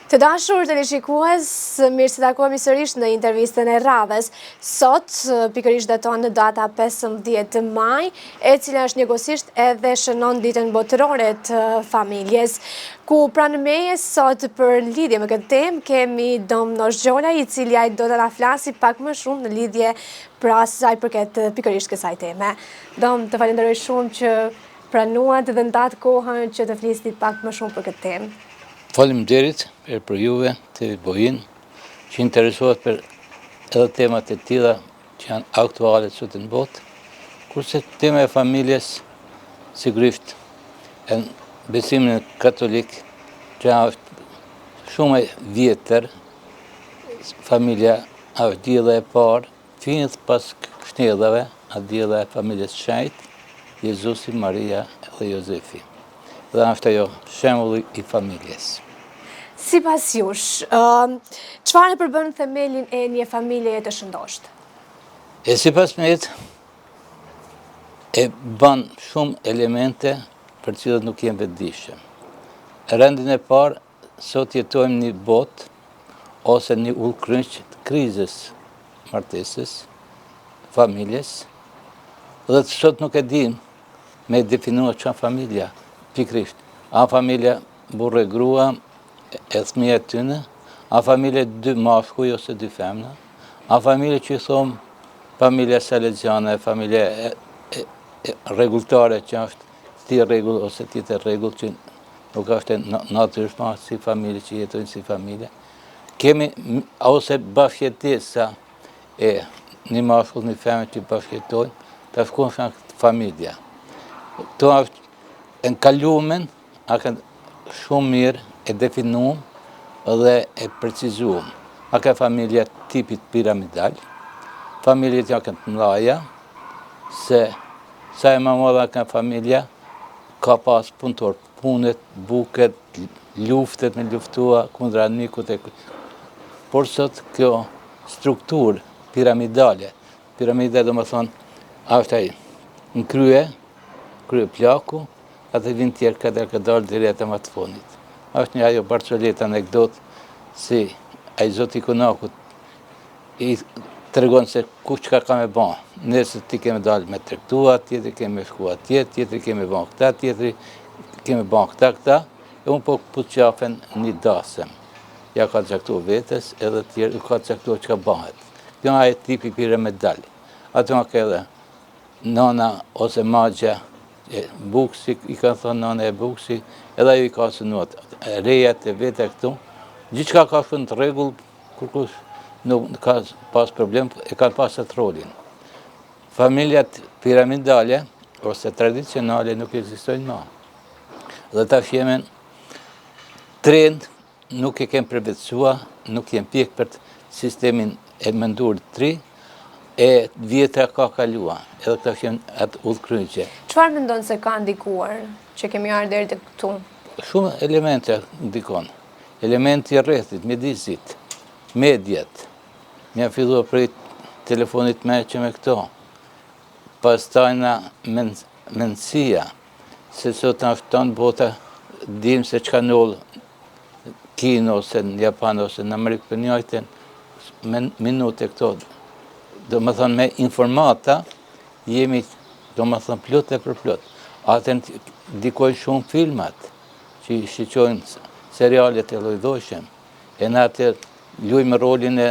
Të dashur teleshikues, mirë se takohemi sërish në intervistën e radhës. Sot, pikërisht daton në data 15 maj, e cila është njëkohësisht edhe shënon ditën botërore të familjes. Ku pranë meje sot për lidhje me këtë temë kemi Dom Nosgjola, i cili ai do të na flasi pak më shumë në lidhje pra sa i përket pikërisht kësaj teme. Dom, të falenderoj shumë që pranuat dhe ndatë kohën që të flisni pak më shumë për këtë temë. Faleminderit për juve të Bojin, që interesohet për edhe temat e tilla që janë aktuale sot në botë, kurse tema e familjes sigurisht e besimin katolik që është shumë e vjetër, familja është diella e parë, finet pas shnedhave, a diella e familjes shenjt, Jezusi, Maria dhe Jozefi. Dhe është ajo shembulli i familjes. Sipas jush, çfarë përbën themelin e një familjeje të shëndoshtë? Sipas meje, e bën shumë elemente për cilat nuk jemi vetëdijshëm. Rendin e parë, sot jetojmë një botë ose një ullkryq të krizës martesës, familjes, dhe sot nuk e dim me definua çfarë familja, pikrisht. A familja burrë e grua, e fëmijët tyne, a familje dy mashkuj ose dy femna, a familje që i thomë familja salesiane, familje regulltare që është ti regull ose ti të regull që nuk është natyrshme si familje që jetojnë si familje. Kemi ose bashkëjetesa e një mashkull, një femër që bashkëjetojnë, të shkon shumë familja. Këto është në kalumen, a kanë shumë mirë e definuam dhe e precizuam. A ka familja tipit piramidal, familjet janë të mëdha, se sa e më madhe ka familja, ka pas punëtor, punet, buket, luftet me luftua kundra nikut. Por sot kjo strukturë piramidale, piramida do më thonë, është ai në krye plaku, atë vin tjerë këtë dalë dhe rjetë më të fonit. Është një ajo barcolet anekdot si ai zoti Konakut i tregon se kush çka ka me bën. Nëse ti kemi dalë me tregtua, tjetri kemi shku atje, tjetri kemi bën këta, tjetri kemi bën këta, e unë po qafën një dasëm. Ja ka caktuar vetes, edhe tjerë ka caktuar çka bëhet. Kjo ai tipi piramidal. Ato ka edhe nana ose magja e buksi, i ka thonë nana e buksi, edhe ajo i ka sënuat rejat e vete këtu. Gjithçka ka shumë të rregull, kërkush nuk ka pas problem, e ka pas atë rolin. Familjat piramidale ose tradicionale nuk ekzistojnë më. Dhe tash jemi trend, nuk e kem përvetësua, nuk jem pjek për sistemin e mendurit të ri, e vjetra ka kalua, edhe këta shenë atë udhkryqe. Çfarë mendon se ka ndikuar që kemi ardhur deri tek këtu? Shumë elemente ndikon. Elementi i rrethit, mjedisit, mediat. Mja filluar prej telefonit me që me këto. Pastaj na mendësia, se sot në ashton bota dim se çka nol Kinë ose në Japan ose në Amerikë për njëjten minute këto. Do më thonë me informata, jemi, do më thonë, plot e për plot. Atën dikojnë shumë filmat, që i shiqojnë serialet e llojdhojshëm, e në atë luajmë rolin e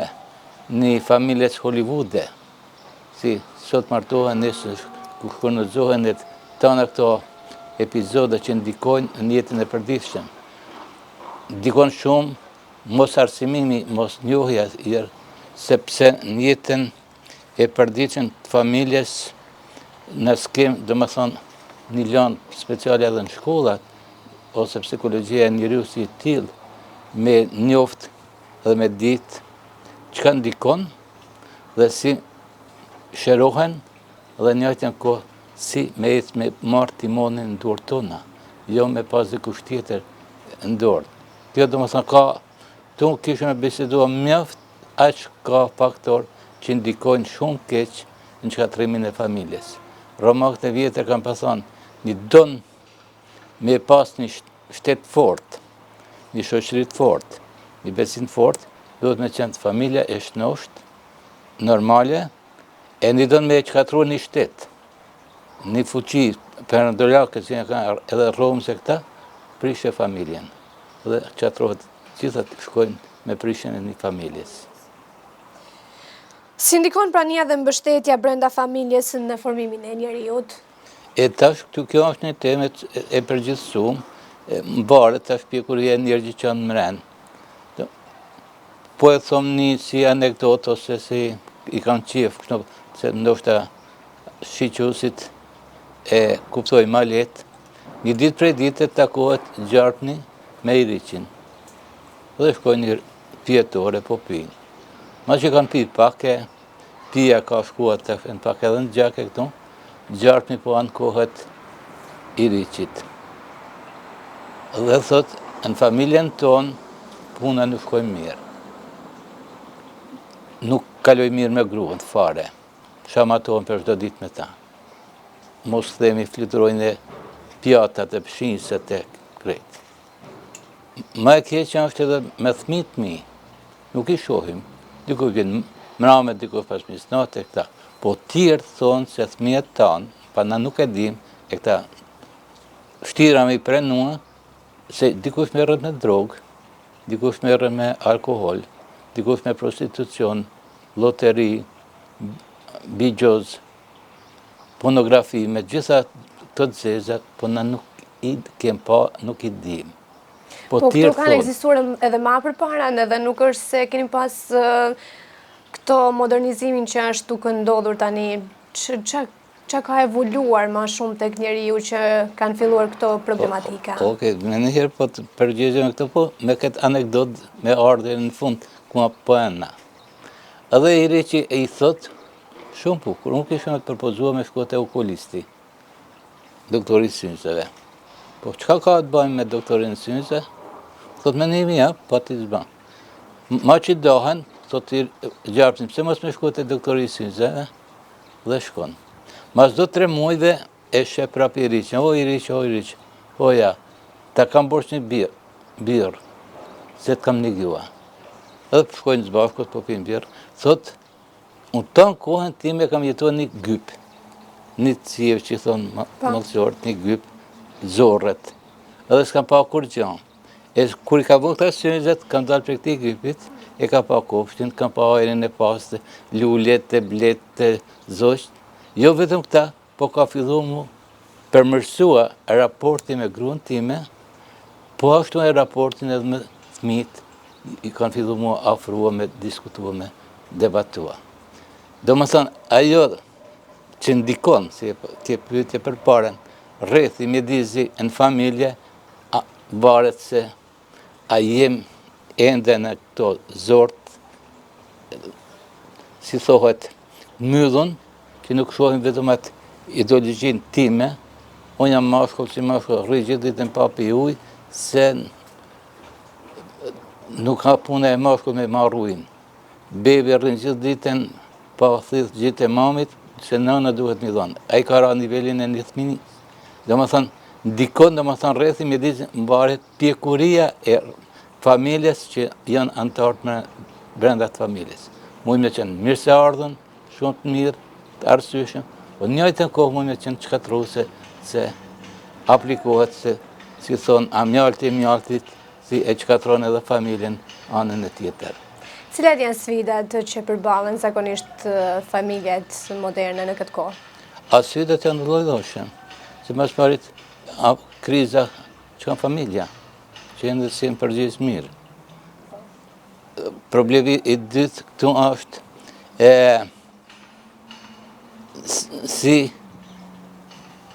një familjes Hollywoode, si sot martohen, nesër kurnozohen, e tana këto epizoda që ndikojnë në jetën e përditshëm. Ndikon shumë mos arsimimi, mos njohja, sepse në jetën e përditshëm të familjes në skem, do më thonë, një lanë speciale edhe në shkollat, ose psikologjia e njeriu si tillë, me njoft dhe me ditë çka ndikon dhe si shërohen dhe njëjtën kohë si me marrë timonin në dorë tona, jo me pas dikush tjetër në dorë. Kjo do më thonë ka, tu kishme bisedua mjaft, aq ka faktor që ndikojnë shumë keq në çkatrimin e familjes. Romakët e vjetër kanë pëthonë, një donë me pas një shtet fort, një shoqëri të fort, një besim fort, duhet me qenë familja e shnosht, normale, e një dënë me e qkatru një shtetë, një fuqi perëndorake që ka edhe Romë se këta, prishe familjen. Dhe qatrohet gjithat shkojnë me prishen e një familjes. Si ndikon prania dhe mbështetja brenda familjes në formimin e njeriut? E tash, kjo është një temet e përgjithësum, mbarët tash pjekuria e njerëgjit që janë mrenë. Po e thomë një si anekdot, ose si i kanë qef, se ndoshta shiqusit e kuptoj ma letë, një ditë prej ditë takohet Gjarpni me Iriqin. Dhe shkojnë një pjetore po pinë. Ma që kanë pi pak e pia ka shkuat të fënë pak edhe në gjak e këtu, Gjarpni po ankohet Iriqit. Dhe thot, në familjen tonë, puna nuk shkoj mirë. Nuk kaloj mirë me gruën, fare. Shamatohen për çdo ditë me ta. Mos themi fluturojnë e pjatat e pshinjësat e krejt. Ma e keqja është edhe me fëmijët mi. Nuk i shohim. Dikush vjen mramet, dikush pas misnatë e këta. Po tjerë thonë se fëmijët tanë, pa na nuk e dim, e këta shtira me i prenua, se dikush merret me drogë, dikush merret me alkohol, dikush me prostitucion, loteri, bigjoz, pornografi, me gjitha të zezat, po na nuk i kem pa, nuk i dim. Po këtu kanë ekzistuar edhe ma përpara, edhe nuk është se keni pas këto modernizimin që është duke ndodhur tani, që ka evoluar ma shumë tek njeriu që kanë filluar këto problematika? Okej, me njëherë po të përgjigjëm këto po, me këtë anekdot me ardhe në fund, ku ma pëna. Edhe Iriqi e i thot, shumë pukur, nuk ishë me të përpozua me shkote okulisti, doktori synëseve. Po qka ka të bëjmë me doktorin synëse? Thot me njëmi, ja, pa t'i zba. Ma që dohen, thot i Gjarpni, pëse mos me shkote doktori synëseve? Dhe shkon. Mas do 3 muajve e shep prap Iriqin, o Iriq, o ja, ta kam borç një birë, se të kam një gjua. Edhe shkojnë zbashkot, po pinë birë, thot, unë tonë kohën time kam jetuar një gyp, një cjevë që i thonë mëllësorët, një gyp, zorët, edhe s'kam pa kur gjanë. E kur i ka vënë këta synëzet, kam dalë për këti gypit, e ka pa kopshtin, kam pa ajrin e pastë, lullet, e blet, e zosht. Jo vetëm këta, po ka fillu mu përmërsua raporti me gruan time, po ashtu e raportin edhe me fëmijët, i kanë fillu mu afrua me diskutua, me debatua. Do më thënë, ajo që ndikon, si ke pyetje për paren, rrethi mjedizi në familje, varet se a jem ende në këto zort, si thohet, myllun, që nuk shohim vetëm atë ideologjin time, unë jam mashkull që mashkull rri gjithë ditën pa pi ujë, se nuk ka punë e mashkull me marruin. Bebi rrin gjithë ditën pa thith gjithë e mamit, se nëna duhet një dhonë. A i ka ra nivelin e një thmini. Dhe më thënë, ndikon, dhe më thënë, rrethi mjedisin mbaret pjekuria e familjes që janë antartë me brenda të familjes. Mujnë me qenë mirë se ardhën, shumë të mirë, të arsyeshëm, po njëjtën kohë mujnë me qenë qkatruse se aplikohet se, si thonë, a mjaltit, si e qkatron edhe familjen anën e tjetër. Cilat janë sfidat që përballen zakonisht familjet moderne në këtë kohë? A sfidat janë lloj-llojshëm, se mas parit kriza që kanë familja, që janë dhe si në përgjithë mirë. Problemi i dytë këtu është si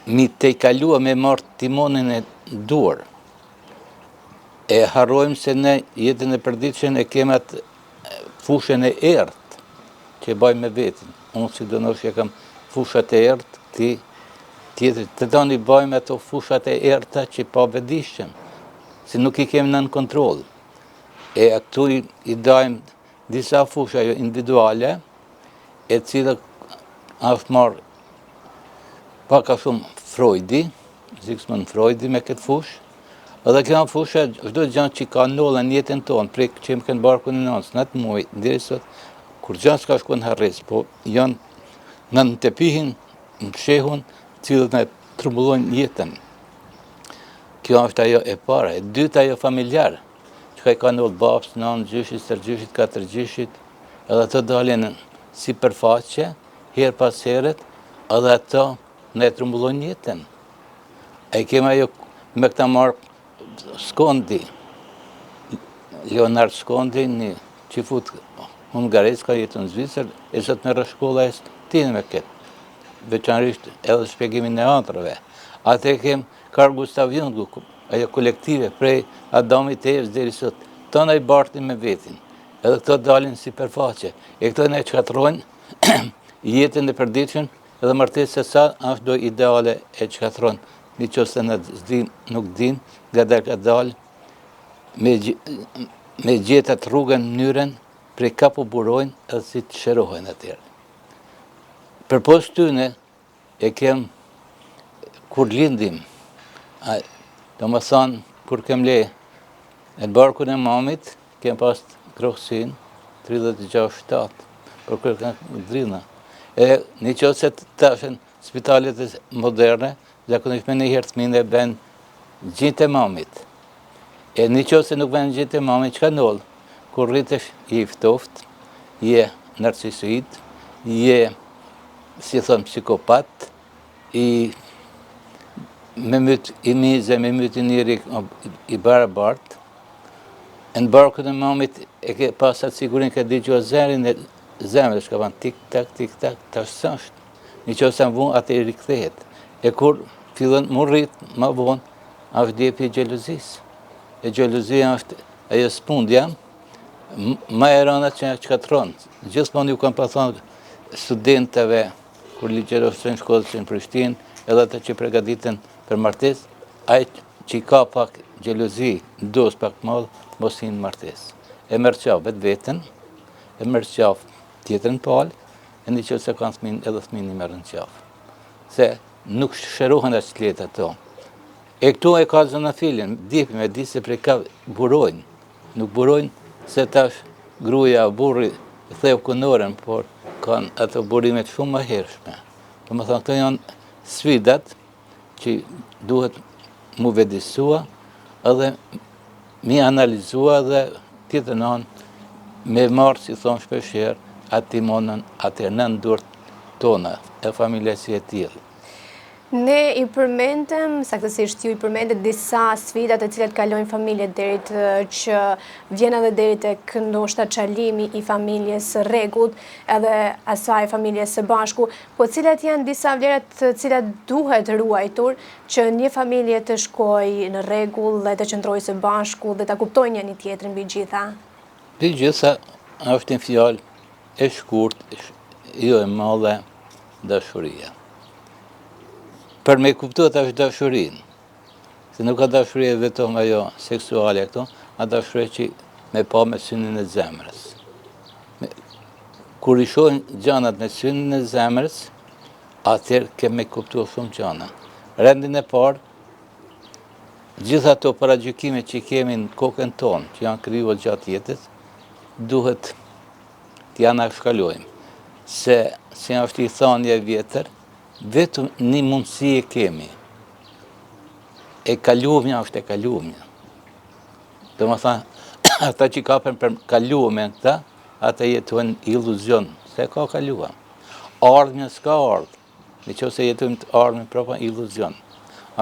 mi te i kalua me marë timonin e duar. E harrojmë se ne jetën e përditshëm e kemë atë fushën e ertë që e bajmë me vetin. Unë si do nësh e kam fushat e ertë, ti tjetër, të tani bajmë ato fushat e erta që pa vedishëm, si nuk i kemë nën kontrol. E këtu i dajmë disa fusha individuale, e cilë është marë paka shumë Freudi, Sigmund Freudi me këtë fush, Edhe kjo në fusha, çdo gjë që ka ndodhur në jetën tonë, prej që më kanë barkun në nënës, në atë muaj, deri sot, kur gjë s'ka shkuar në harres, po janë në tepihin, në shehun, cilët na trumbullojnë jetën. Kjo është ajo e para. E dyta ajo familjar, që ka ndodhur babës, nënës, gjyshit, stërgjyshit, katërgjyshit, edhe ato dalin si përfaqe, herë pas herët, edhe ato ne trumbullojnë jetën. E kema ajo me këta marë Skondi, Leonard Skondi, një që fut hungares, ka jetë në Zvicër, e sot me rëshkolla e stinë me këtë, veçanërisht edhe shpjegimin e antrave. Atë e kem Carl Gustav Jung, ajo kolektive prej Adamit e Evës deri sot, tonë i bartin me vetin, edhe këto dalin si përfaqe, e këto ne çkatrojnë jetën e përditshëm, edhe martesë sa është do ideale e çkatrojnë. Një qëse në nuk din, nga dalë me gjetat rrugën mënyrën prej ka po burojnë edhe si të shërohen atërë. Për poshtë tyne e kem kur lindim, do më thonë kur kem le e barkun e mamit, kem pas krohësin 36-7, për kërë kanë drina. E një qëse të tashen spitalet moderne, zakonisht me një herë të mine ben gjitë e mamit. E një qëse nuk ben gjitë e mamit, që ka nëllë? Kur rritesh i ftoft, je narcisoid, je, si thonë, psikopat, i mize, me myt i njëri i barabartë, në barkën e mamit e ke pasat sigurin ka digjua zërin e zemrës, ka ban tik-tak, ta shësështë. Një qëse më vunë, atë i rikthehet. E kur fillon më rritë, më vonë, është djepi e gjeluzis. E gjeluzia është ajo spundja, ma e rana që çkatronë. Gjithmonë ju kam pa thonë studentëve, kur ligjerosën shkollës në Prishtinë, edhe ata që pregaditën për martesë, ai që ka pak gjeluzi, dos pak madh, mos hinë martesë. E merr qaf vetë vetën, e merr qaf tjetrën palë, e një qëse kanë thmin, edhe thmin i merrën qaf. Se nuk shërohen as letë ato. E këtu e ka zonafilin, djepi me di se prej ka burojnë. Nuk burojnë se tash gruja, burri, theu kënoren, por kanë ato burimet shumë më hershme. Do më thonë, këto janë sfidat që duhet mu vedisua edhe mi analizua dhe tjetër nënë me marë, si thonë shpesherë, atë timonën, atë në ndurët tona, e familje si e tjilë. Ne i përmendem, saktësisht ju i përmendet disa sfidat e cilat kalojnë familjet derit që vjen edhe deri tek ndoshta çalimi i familjes së rregullt, edhe asaj familjes së bashku, po cilat janë disa vlerat të cilat duhet ruajtur që një familje të shkojë në rregull dhe të qëndrojë së bashku dhe ta kuptojnë njëri tjetrin mbi gjitha. Mbi gjitha është një fjalë e shkurtë, jo e madhe, dashuria. Për me kuptuat është dashurin, se nuk ka dashurie vetëm ajo seksuale këto, a dashurie që me pa me synin e zemrës. Kur i shohin gjanat me synin e zemrës, atëherë kemi kuptuar shumë gjana. Rendin e parë, gjitha ato paragjykime që kemi në kokën tonë, që janë krijuar gjatë jetës, duhet t'ja na shkalojmë. Se është i thënia e vjetër, vetëm një mundësi e kemi. E kalumja është e kalumja. Do më thënë, ata që kapen për kalume në këta, ata jetojnë iluzion, se ka kalua. Ardhmja s'ka ardhë, në që se jetojnë të ardhme propa iluzion.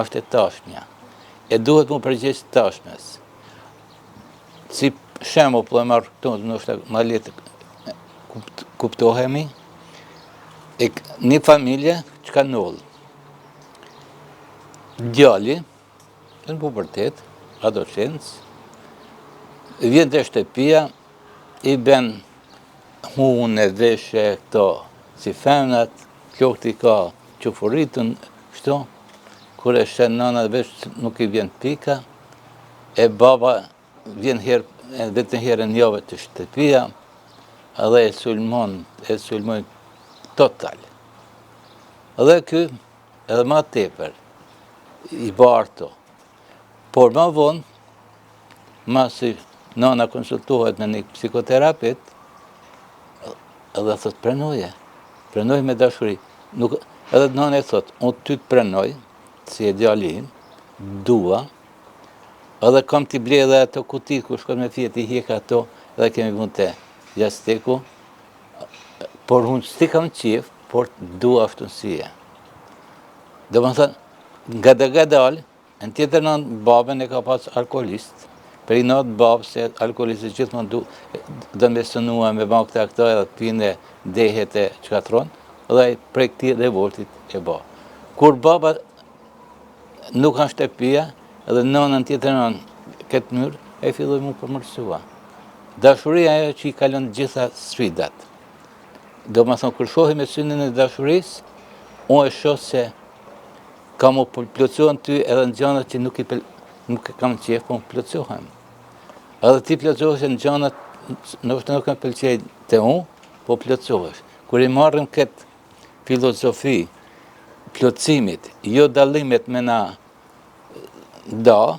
Është e tashmja. E duhet mu përgjegjë tashmes. Si shembull, po e marr këtu, ndoshta më letë kuptohemi, një familje që ka nëllë. Djali, në pubertet, adolescencë, vjen të shtëpia, i ben hunë, veshe, këto, si femnat, klokti ka qufuritën, kështu, kur e shenë nëna vesh nuk i vjen pika, e baba vjen vetën herën javë të shtëpia, edhe e sulmon total. Edhe ky, edhe ma tepër, i barto, Por më vonë, masi nana konsultohet me një psikoterapit, edhe thot prenoj me dashuri. Edhe nana e thot, unë ty të prenoj, si e djali im, dua, edhe kam t'i ble edhe ato kuti ku shkon me fjet i hjek ato, edhe kemi vënë te jasteku, por unë s'ti kam qef, por dua ashtu si e. Do më thënë, nga dalë, në tjetër në babën e ka pas alkoholist, për i natë babë se alkoholistët gjithmonë do me sënua me bank të këta edhe të pine dehet e qkatron, edhe prej këti revoltit e ba. Kur baba nuk kanë shtepia, edhe nënën tjetër në këtë mënyrë, e filloj mu përmërsua. Dashuria e që i kalon gjitha sfidat. Do më thonë, kër shohi me synin e dashurisë, unë e shoh se kam u plotësohen ty edhe në gjanat që nuk e kam qef, po më plotësohem. Edhe ti plotësohesh në gjanat, nështë nuk e pëlqej të unë, po plotësohesh. Kur i marrim këtë filozofi, plotësimit, jo dallimet me na da,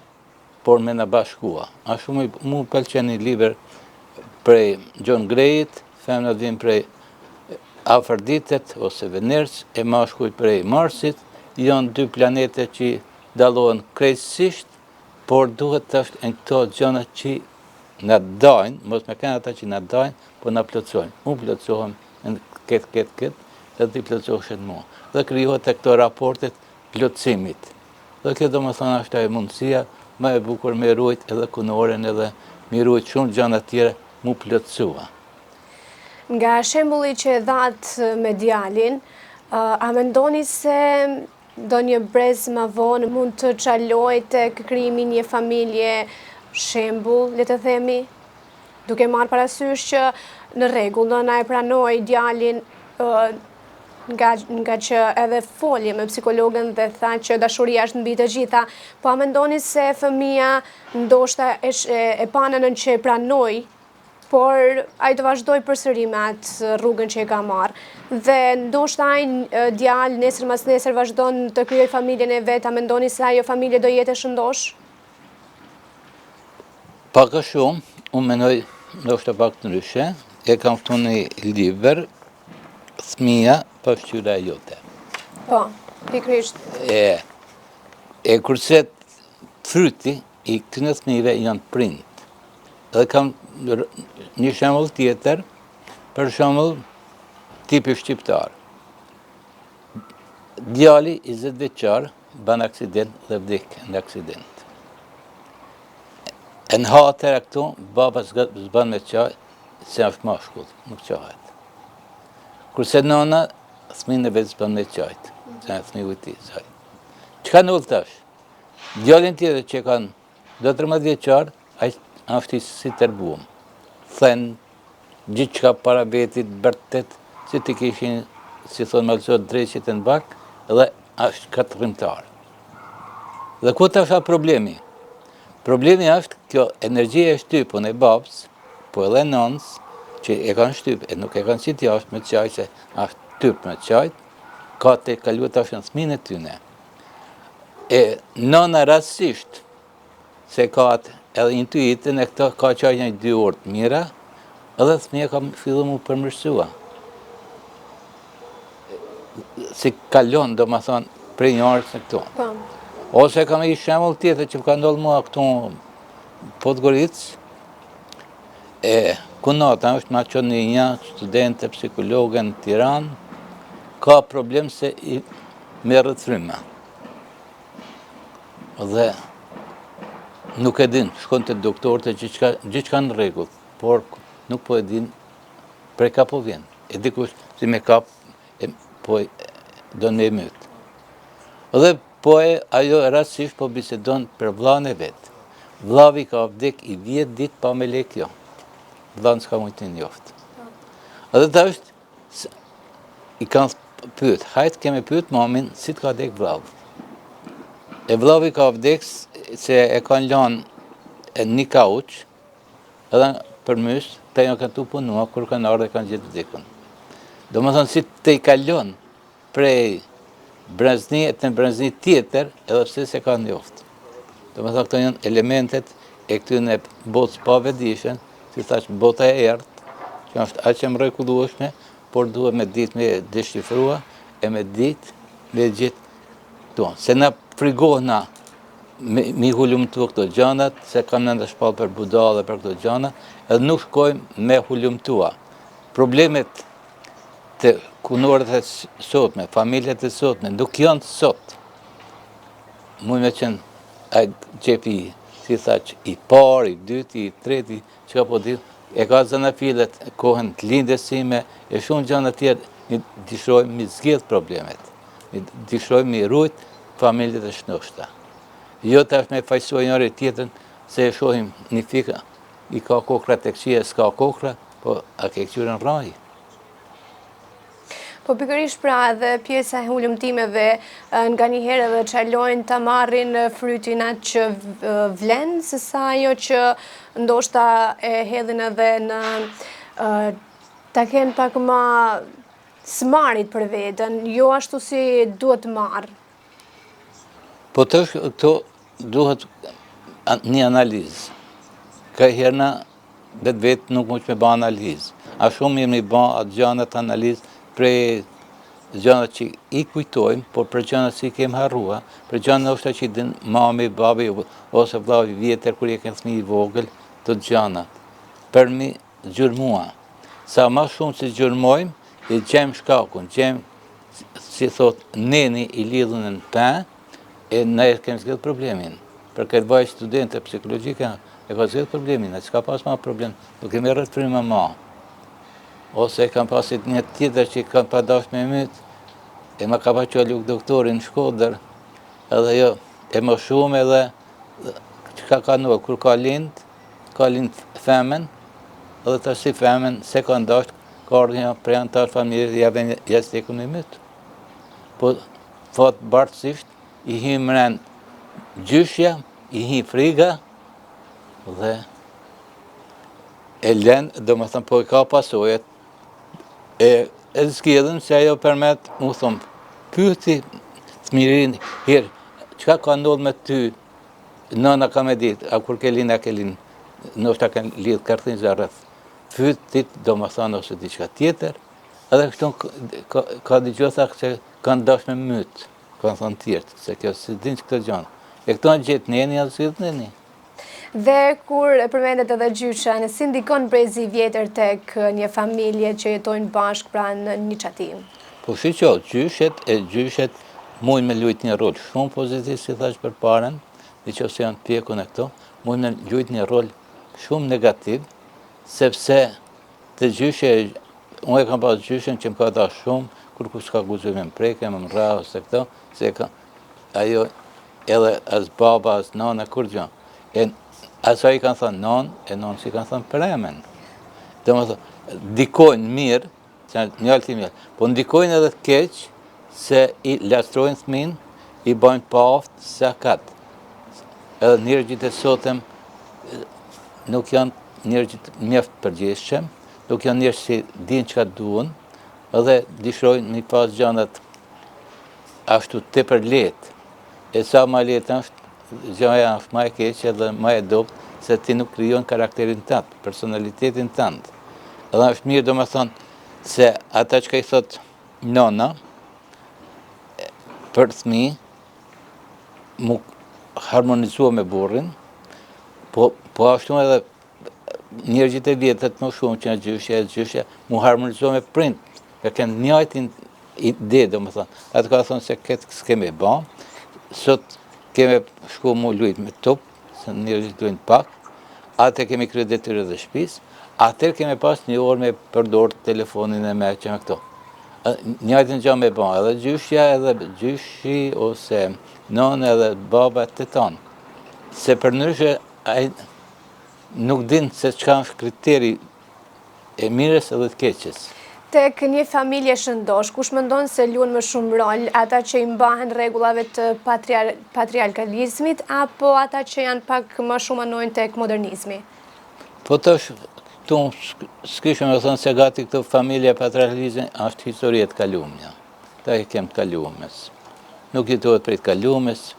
por me na bashkua. A shumë mu pëlqen një libër prej John Grayit, femnat vijnë prej Afroditet ose Venerës, e mashkuj prej Marsit, janë dy planete që dalohen krejtësisht, por duhet të është në këto gjëna që në dajnë, mos me kënë ata që në dajnë, po në plotësojnë. Unë plotësohem në këtë, edhe ti plotësohesh në mua. Dhe krijohet e këto raportet plotësimit. Dhe kjo do më thonë është e mundësia, ma e bukur me rujt edhe kunoren edhe me rujt shumë gjëna tjere mu plotësua. Nga shembulli që e dhatë me djalin, a mendoni se do një brez më vonë mund të qaloj të krijimi një familje shembull, le të themi, duke marrë parasysh që në rregull, nëna e pranoi djalin nga që edhe folje me psikologën dhe tha që dashuria është mbi të gjitha, po a mendoni se fëmia ndoshta e panën që e pranoi, por ai të vazhdoj përsëri me atë rrugën që e ka marrë. Dhe ndoshta ai djalë nesër mas nesër vazhdon të krijoj familjen e vet, a mendoni se ajo familje do jetë e shëndosh? Pak a shumë, unë menoj ndoshta pak të ndryshe, e kam këtu një libër, Fëmia pashqyra jote. Po, pikrisht. E kurse fryti i këtyre fëmijëve janë prindë. Dhe kam një shembull tjetër, për shembull tipi shqiptar. Djali 20 vjeçar bën aksident dhe vdek në aksident. E në hatër e këtu, baba s'bën me qaj, se është mashkull, nuk qahet. Kurse nona, fëmijën e vetë s'bën me qajt, se në fëmijë ti. Çka në tash? Djalin tjetër që kanë 13 vjeçar, ai është si tërbuam. Thënë, gjithë qka para vetit, bërtet, si të kishin, si thonë malëzot, dreqit e në bak, dhe është katërimtar. Dhe ku të është problemi? Problemi është kjo energjia e shtypun e babës, po edhe nënës, që e kanë shtyp, e nuk e kanë qitë jashtë me qaj, se është typ me qajt, ka të kaluat është në thminë e tyne. E nëna rasisht, se ka atë edhe intuitën e këto ka qaj një 2 orë të mira, edhe thmija ka fillu mu përmërsua. Si kalon, do më thonë, prej një orës në këto. Ose kam i shemull tjetër që ka ndollë mua këtu Podgoricë, kunata është ma qënë një studente, psikologe në Tiranë, ka problem se i merë të fryma. Dhe nuk e din, shkon të doktorët e gjithë në rregull, por nuk po e din prej ka po vjen. E dikush si me kap, po do në e mytë. Dhe po e ajo rasisht po bisedon për vllahën e vetë. Vllavi ka vdek i 10 ditë pa me le kjo. Vllahën s'ka mujtë një njoftë. Dhe ta është, i kanë pyet, hajtë keme pyet mamin, si të ka vdek vllavi. E vllavi ka vdek se e kanë lanë një kauç, edhe për mysë, të janë kanë tu punua, kur kanë ardhe kanë gjithë vdekën. Do më thonë, si të i kalon prej brezni e të në brezni tjetër, edhe pse se ka njoftë. Do me thënë këto janë elementet e këtyne botës pavedishën, si thash bota e ertë, që është aq e mrekullueshme, por duhet me ditë me deshifrua e me ditë me gjithë këto. Se na frigohna mi hulumtu këto gjanat, se kam në shpall për budallë dhe për këto gjana, edhe nuk shkojmë me hulumtua. Problemet të kunorët e sotme, familjet e sotme, nuk janë sot. Muj me qenë a gjepi, si thaq, i parë, i dyti, i treti, që ka po ditë, e ka zanafilet, kohën të lindjes sime, e shumë gjana tjerë, një dishrojmë mi zgjedh problemet, një dishrojmë mi rujt familjet e shnoshta. Jo të është me fajsoj njëri tjetën, se e shohim një fika, i ka kokra të këqia, s'ka kokra, po a ke këqyre në raj. Po pikërisht pra edhe pjesa e hulumtimeve nga një herë edhe çalojnë ta marrin frytin atë që vlen, sesa ajo që ndoshta e hedhin edhe në ta kenë pak më smarit për veten, jo ashtu si duhet marrë. Po të është këto duhet një analizë. Ka herëna vetë nuk mund të me ba analizë. A shumë jemi ba atë gjanët analizë prej gjanët që i kujtojmë, por për gjanët që i kemë harrua, për gjanët është që i din mami, babi, ose vlavi vjetër, kër i kemë thmi i vogël, të gjanët. Për mi gjurmua. Sa ma shumë që gjurmojmë, i gjemë shkakun, gjemë, si thot, neni i lidhën në pen, e ne kemë zgjidhur problemin. Për këtë vaj studente psikologjike, e ka zgjidhur problemin, e s'ka pas ma problem, nuk kemi rrët frima ma. Ose kam pasit një tjetër që kam pa dash me mytë, e ma ka pa që luk doktorin në Shkodër, edhe jo, e më shumë edhe, që ka nërë, kur ka lind femen, edhe të si femen, se ka ndasht, ka ardhë prej antar familje, jesë të me mytë. Po, fatë bartësisht, i hi mren gjyshja, i hi friga, dhe e len, do më thëmë, po i ka pasojet, e zgjedhëm se ajo përmet, mu thëmë, pyti të mirin, hirë, qka ka ndodhë me ty, nëna ka me ditë, a kur ke linë, nështë a ke lidhë kërthin zarëth, pytit, do më thënë, ose diqka tjetër, edhe kështu ka digjotha që kanë dash me mytë, kanë thënë tjertë, se kjo si din që këtë gjanë. E këto në gjithë neni, edhe si dhë neni. Dhe kur përmendet edhe gjysha, në si ndikon brezi vjetër tek një familje që jetojnë bashkë pra në një qatim? Po shi që, gjyshet mujnë me lujt një rol shumë pozitiv, si thash për paren, dhe që ose janë pjeku në këto, mujnë me lujt një rol shumë negativ, sepse të gjyshe, unë e kam pas gjyshen që më ka da shumë, kur s'ka guzuj me më preke, me më ra, ose këto, se ajo edhe as baba, as nana, kur gjë. Asa i kanë thënë non, e non si kanë thënë premen. Dhe më thënë, ndikojnë mirë, një alti mirë, po ndikojnë edhe të keqë, se i lastrojnë thmin, i bojnë pa aftë, se akatë. Edhe njerëgjit e sotëm nuk janë njerëgjit mjeftë përgjeshëm, nuk janë njerëgjit që dinë që ka duhen, edhe dishrojnë një pas gjanat ashtu të për letë. E sa ma letë është, gjaja është ma e keqe dhe ma e dopt, se ti nuk kryon karakterin tëtë, personalitetin tëndë. Edhe është mirë do me thonë, se ata që ka i thotë nona, për thmi, mu harmonizua me burrin, po ashtu edhe njerëgjit e vjetët më shumë që në gjyshja, mu harmonizua me prind, ka kënë njajtin ide, do me thonë. Atë ka thonë se këtë s'keme ba, sot keme shku mu lujt me top, se njerëgjit dujnë pak, atë kemi krye detyrë dhe shpis, atër keme pas një orë me përdor telefonin e me që me këto. Njajtin gjë me ba, edhe gjyshja, edhe gjyshi, ose nënë edhe baba të tonë. Se për nërshë, nuk din se qka është kriteri e mires edhe të keqes. Tek një familje shëndosh, kush mendon se luan më shumë rol, ata që i mbahen rregullave të patriarkalizmit, apo ata që janë pak më shumë anojnë tek modernizmi? Po të këtu s'kishëm e thënë se gati këto familje patriarkalizmi është historie të kalumja. Ta i kemë të kalumës. Nuk jetohet prej të kalumës,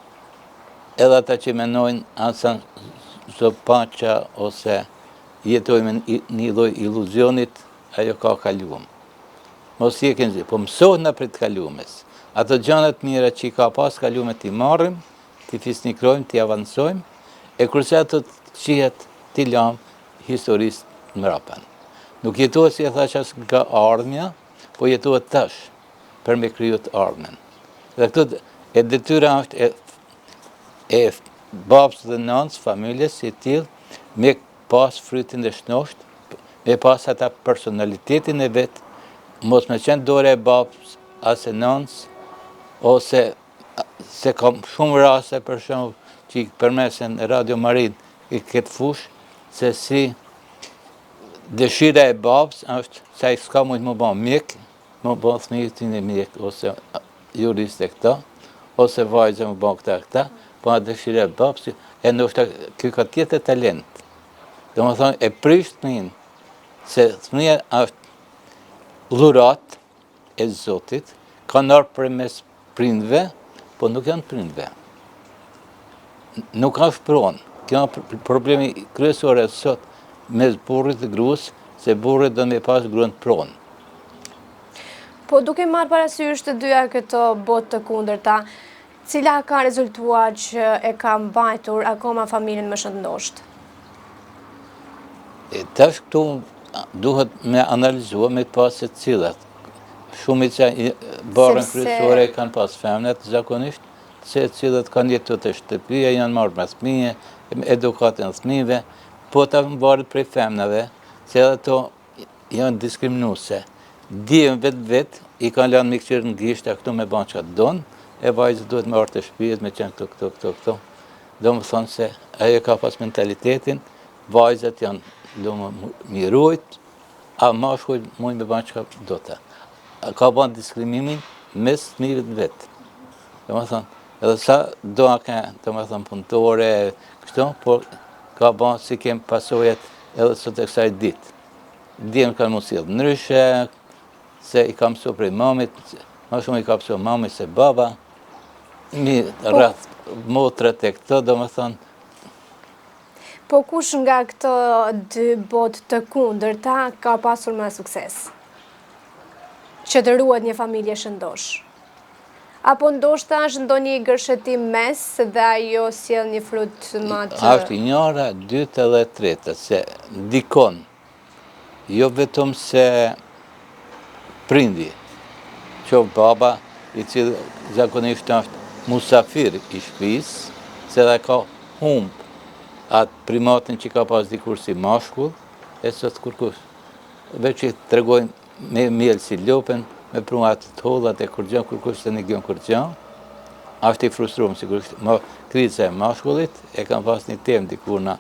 edhe ata që menojnë asa zopaqa ose jetojme një lloj iluzionit, ajo ka kaluam. Mos jekin zi, po mësohet në për të kalumes. Ato gjanat mira që i ka pas kalume t'i marrim, t'i fisnikrojmë, t'i avansojmë, e kurse ato të qihet t'i lam historisë mrapen. Nuk jetohet si e thash as nga ardhmja, po jetohet tash për me kriju të ardhmen. Dhe këtu e detyra është e babës dhe nënës, familjes, si tillë, me pas frytin dhe shnosht, me pas ata personalitetin e vetë, mos me qenë dore e babës, as e nënës, ose se kam shumë raste për shumë që i përmesen Radio Marin i këtë fush, se si dëshira e babës është se i s'ka mujtë më ba mjek, më ba thmitin e mjek, ose jurist e këta, ose vajzë më ba këta, po a dëshira e babës, e ndoshta kjo ka tjetë talent. Dhe më thonë, e prisht thminë, se thmija është dhurat e Zotit, ka nërë për mes prindve, po nuk janë prindve. Nuk ka shpronë. Kjo problemi kryesore sot mes burrit dhe gruas, se burrit do me pas gruan pronë. Po duke marrë parasysh të dyja këto botë të kundërta, cila ka rezultuar që e ka mbajtur akoma familjen më shëndoshtë? Tash këtu duhet me analizua me pas se cilat. Shumit që barën kryesore kanë pas femnet zakonisht, se cilat kanë jetu të shtëpia, janë marrë me thmije, edukatën e thmive, po ta mbarët prej femnave, se edhe to janë diskriminuse. Dijen vetë, i kanë lanë mikqirë në gishta këtu me banë që ka donë, e vajzë duhet me artë të shpijet, me qenë këto. Do më thonë se aje ka pas mentalitetin, vajzët janë do më mirujt, a mashkull mujnë me banë që ka do të. Ka banë diskrimimin mes thmive të vetë. Do më thonë, edhe sa do a ka, do më thonë, punëtore, kështu, por ka banë si kemë pasojet edhe sot e kësaj ditë. Djemë kanë mundësi edhe nëryshe, se i ka mësu prej mamit, ma shumë i ka mësu mamit se baba, mi rrath motrat e këto, do më thonë. Po kush nga këto dy botë të kundërta ka pasur më sukses? Që të ruhet një familje shëndosh? Apo ndoshta është ndonjë gërshetim mes dhe ajo sjell një frut më të... Ashtë i njëra, dytë edhe treta, se dikon, jo vetëm se prindi, që baba, i cilë zakonisht është musafir i shpis, se dhe ka humbë atë primatin që ka pas dikur si mashkull, e sot kërkush. Veç që të regojnë me mjellë si lopen, me prunë atë të hollat e kërgjan, kërkush të një gjonë kërgjan, ashtë i frustrumë, sigurisht, ma kriza e mashkullit, e kam pas një temë dikur në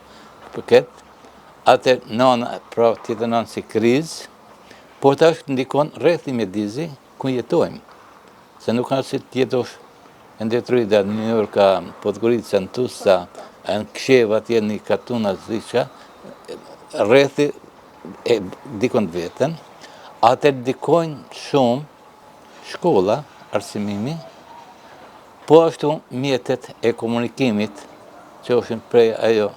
pëket, atë nana, pra tjetë nanë si krizë, por të është ndikon rreth i medizi, ku jetojmë. Se nuk ka si tjetosh e ndetruida në New York, Podgorica, në Tusa, në ksheva atje një katuna zisha, rrethi e dikon vetën, atër dikojnë shumë shkolla, arsimimi, po ashtu mjetet e komunikimit, që është prej ajo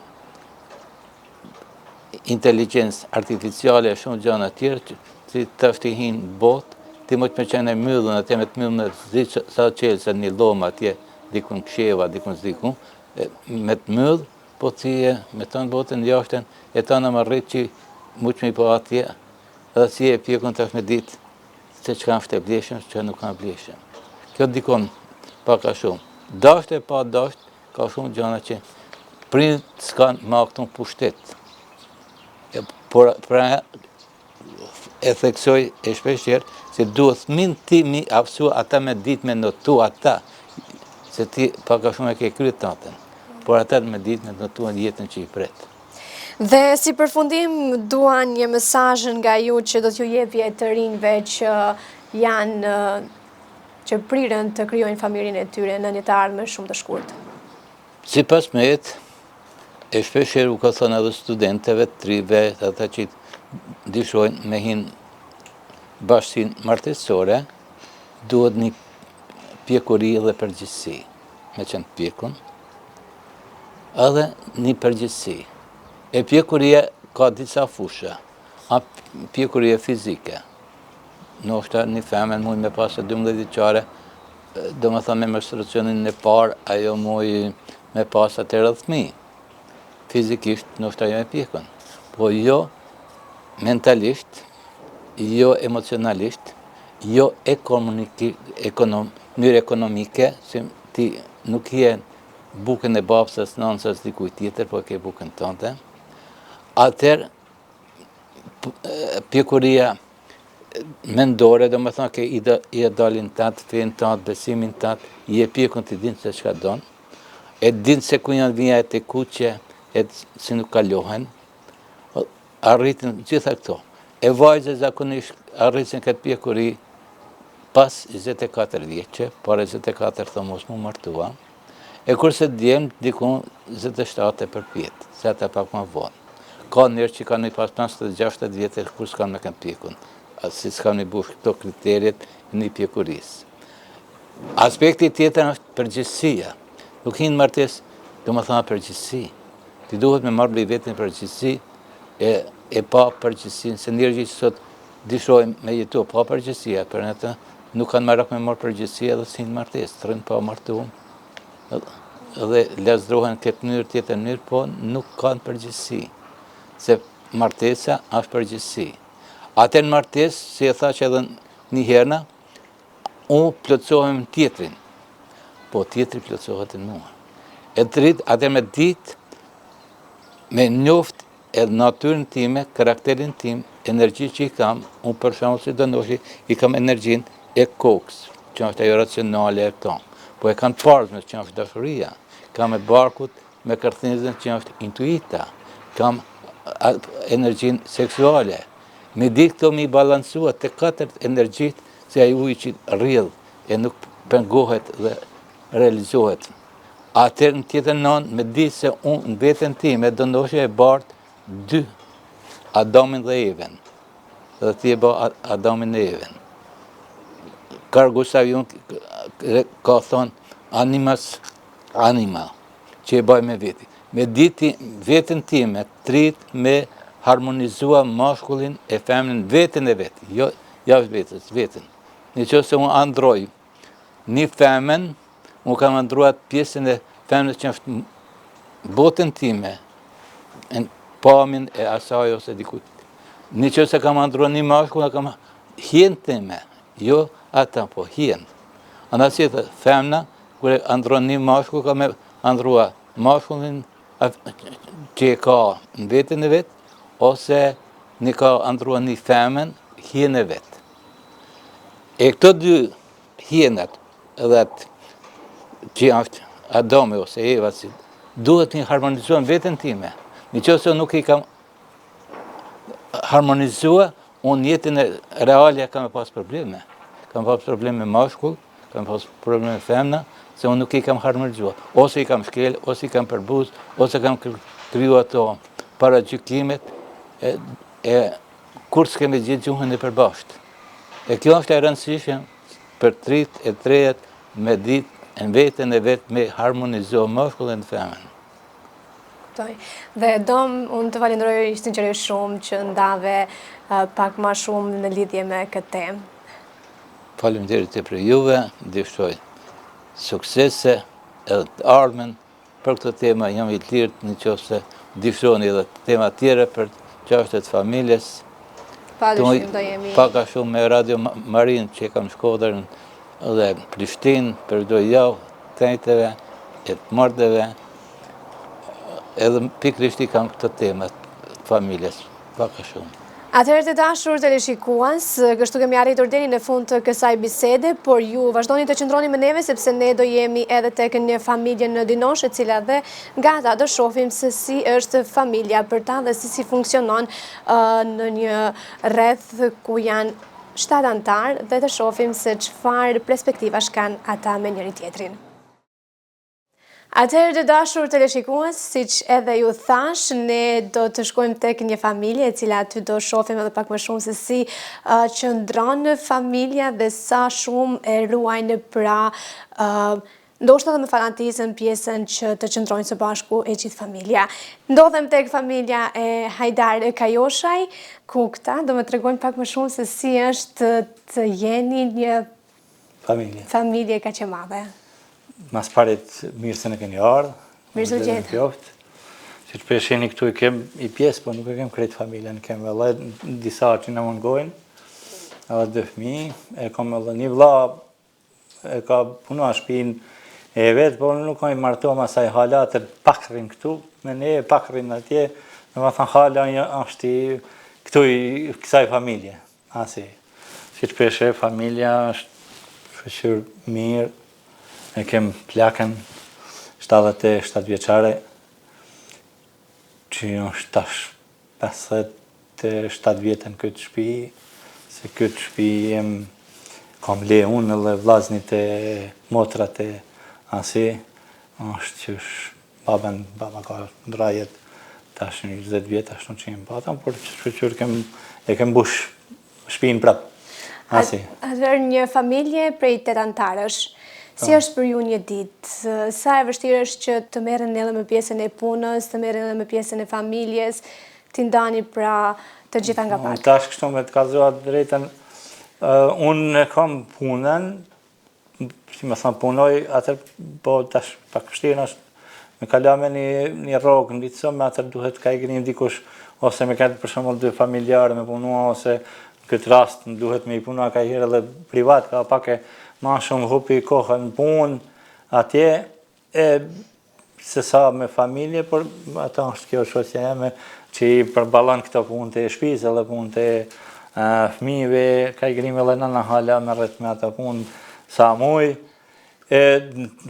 inteligencë artificiale, shumë gjana tjerë, që të është i hinë botë, ti më të me qenë e myllën, atje me të myllën e zisha, sa qelë se një loma atje, dikun ksheva, dikun zdikun, me të mëllë, po të me të në botën jashtën, e ta në më rritë që muqë mi po atje, edhe si e pjekun të është me ditë, se që kanë shte bleshëm, që nuk kanë bleshëm. Kjo dikon paka shumë. Dasht e pa dasht, ka shumë gjana që prind s'kanë ma këtun pushtet. Por pra e theksoj e shpesher, se duhet min ti mi afsu ata me ditë me notu ata, se ti paka shumë e ke krytë tatën. Por ata me ditë me notuan jetën që i pretë. Dhe si përfundim, duan një mesazh nga ju që do t'ju jepje të rinjve që janë, që prirën të krijojnë familjen e tyre në një të ardhme shumë të shkurtë. Sipas meje, e shpesher u ka thënë edhe studenteve, trive, ata që dishojnë me hinë bashkësinë martesore, duhet një pjekuri dhe përgjithësi, me qenë pjekun, edhe një përgjithësi. E pjekuria ka disa fusha, a pjekuria fizike. Ndoshta një femën mund me pasë 12 vjeçare, do më thënë me menstruacionin e parë, ajo mund me pasë atë rrëthmi. Fizikisht, ndoshta jo e pjekun. Po jo mentalisht, jo emocionalisht, jo mënyrë ekonomike, se ti nuk je bukën e babsës, nënsës, dikujt tjetër, po ke bukën tënde. Atër, pjekuria mendore, do më thënë ke idealin tëtë, fejnë tëtë, besimin tëtë, i e pjekun të dinë se çka donë, e dinë se ku janë vijat e kuqe, e si nuk kalohen, arritin gjitha këto. E vajzë zakonisht arritin këtë pjekuri pas 24 vjeqe, para 24 thomos mu martua, e kurse djemë dikun 27 për pjetë, se ata pak më vonë. Ka njerë që kanë pas 50-60 vjetë, kur s'kanë me kanë pjekun, si s'kanë me bush këto kriterit një pjekurisë. Aspekti tjetër është përgjithësia. Nuk hinë martes, do më thënë përgjithësi. Ti duhet me marrë bëj vetën përgjithësi, e pa përgjithësin, se njerë që sot dishojmë me jetu pa përgjithësia, për në të nuk kanë marrak me marrë përgjithësia dhe si hinë martes, të rënë pa martuam, dhe lezdrohen këtë mënyrë tjetër mënyrë, po nuk kanë përgjithësi, se martesa është përgjithësi. Atë në martes, si e tha që edhe një herna, unë plotësohem tjetrin, po tjetri plotësohet në mua. E të rritë, atë me ditë, me njoft edhe natyrën time, karakterin tim, energji që i kam, unë për shembull si do ndoshti, i kam energjin e kokës, që është ajo racionale e këto. Po e kam të parzme, që është dashuria. Kam e barkut me kërthinzën që është intuita. Kam energjin seksuale. Me ditë këto mi balansua të 4 energjit, se ai ujë që rrjedh e nuk pengohet dhe realizohet. Atër në tjetër nënë, me ditë se unë në vetën time do ndoshta e bartë 2, Adamin dhe Even. Dhe ti e ba Adamin dhe Even. Carl Gustav Jung ka thonë animas anima, që e baj me veti. Me ditë vetën time, trit me harmonizua mashkullin e femnin vetën e vetë, jo jashtë vetës, vetën. Në që se unë androj një femën, unë kam andruat pjesën e femnës që është botën time, në pamin e asaj ose dikut. Në që se kam andruat një mashkull, kam hjenë time, jo ata, po hjenë. Andë si të femna, kërë andruat një mashkull, kam andruat mashkullin që e ka në vetën e vetë, ose një ka andrua një femën, hjenë e vetë. E këto 2 hjenët, edhe që është Adame ose Eva, duhet një harmonizuan vetën time. Në që se nuk i kam harmonizua, unë jetën e realja kam e pas probleme. Kam pas probleme me mashkull, kam pas probleme me femna, se unë nuk i kam harmonizua. Ose i kam shkel, ose i kam përbuz, ose kam kryu ato para gjykimet, kur s'kemi gjithë gjuhën e përbashkët. E kjo është e rëndësishme për trit e trejet me ditë në vetën e vetë me harmonizohë mashkullin e femën. Dhe unë të falenderoj sinqerisht shumë që ndave pak ma shumë në lidhje me këtë temë. Faleminderit për juve, dëshoj suksese edhe të ardhmen për këtë tema, jam i lirë në qoftë dëshoni edhe tema tjera për çështjet e familjes. Padyshim do jemi. Paka shumë me Radio Marin që kam Shkodrën dhe Prishtinë për çdo javë, tëjteve, e të martëve, edhe pikërisht i kam këtë temat familjes, paka shumë. Atëherë të dashur teleshikues, kështu kemi arritur deri në fund të kësaj bisede, por ju vazhdoni të qëndroni me neve sepse ne do jemi edhe tek një familje në Dinosh, e cila dhe nga ata do shohim se si është familja për ta dhe si funksionon në një rreth ku janë 7 antarë dhe të shohim se çfarë perspektivash kanë ata me njëri tjetrin. Atëherë të dashur teleshikues, siç edhe ju thash, ne do të shkojmë tek një familje e cila aty do shohim edhe pak më shumë se si qëndron familja dhe sa shumë e ruajnë pra Ndoshta dhe me fanatizëm pjesën që të qëndrojnë së bashku e gjithë familja. Ndodhem tek familja e Hajdar Kajoshaj, ku këta do më tregojnë pak më shumë se si është të jeni një familje kaq e madhe. Mas parit mirë se në keni ardhë. Mirë se u gjetë. Si që pesheni këtu i kem i pjesë, po nuk e kem krejt familjen, kem edhe disa që në mungojnë, edhe 2 fëmijë, e kam edhe një vlla, e ka puna shpinë e vetë, po nuk ka i martohem asaj hala të pakrin këtu, me ne pakrin atje, në më thënë hala është këtu i kësaj familje, asi. Si që peshe, familja është shëqyrë mirë, e kem plakën 77 vjeçare, që është tash 57 vjetë në këtë shpi, se këtë shpi kam le unë edhe vllaznit e motrat e asi, është që baba ka ndrajet tash një 20 vjetë ashtu që jem patëm, por që shqyr e kem bush shpinë prap, asi. Atëherë një familje prej 8 antarësh, si është për ju një ditë? Sa e vështirë është që të merren edhe me pjesën e punës, të merren edhe me pjesën e familjes, t'i ndani pra të gjitha nga pak? Tash kështu me të kallëzuar drejtën, unë kam punën, si me thënë punoj, atër, po tash pak vështirë është me kalame një rogë në ditësëm, me atër duhet ka i gënim dikush, ose me këtë për shembull 2 familjarë me punua, ose në këtë rast duhet me i punua ka i herë edhe privat, ka pak e ma shumë hupi kohën në punë atje, se sa me familje, por ata është kjo shoqja jeme që i përbalon këto punë të shtëpisë edhe punë të fëmijëve, ka i gënim edhe nëna hala me rreth me ata punë sa muj.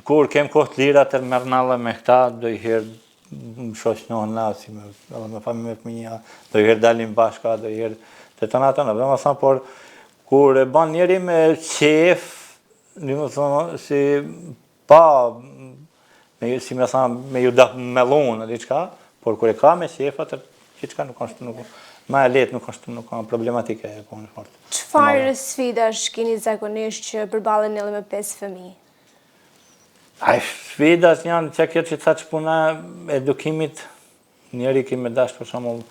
Kur kem kohë të lira të mërnalla me këta, do i herë më shoqënohen nasi, edhe me familje me fëmija, do i herë dalim bashka, do i herë të të natën, dhe më thënë, por kur e ban njeri me qef, një më thënë, si pa, si me thënë, me ju da melon e diqka, por kur e ka me qef, atër diqka nuk është, ma e letë nuk është, nuk ka problematike e punë fort. Çfarë sfidash keni zakonisht që përballen edhe me 5 fëmijë? Sfidat janë që kjo që që puna edukimit, njeri kemi dash për shembull,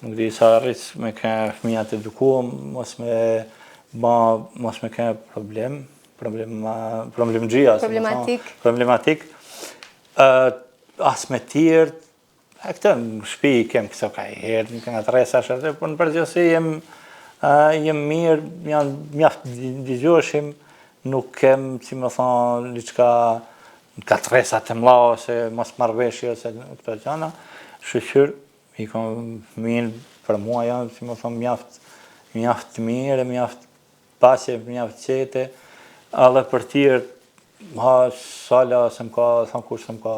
nuk di sa rris me ka fëmijat edukuam, mos me ka problematik, as me tjertë, këtë në shpi kem këso ka i herë, në të resa shërë, por në përgjithësi jem mirë, janë mjaft digjoshim, nuk kem, si më thonë, diçka ka të resa të mla, ose mos marrveshje, ose këto gjana, shqyr, i kom mirë për mua janë, si më thonë, mjaft mirë, mjaft pasje, mjaft qete, edhe për tjerë, sala, se më ka, thonë kush, se më ka,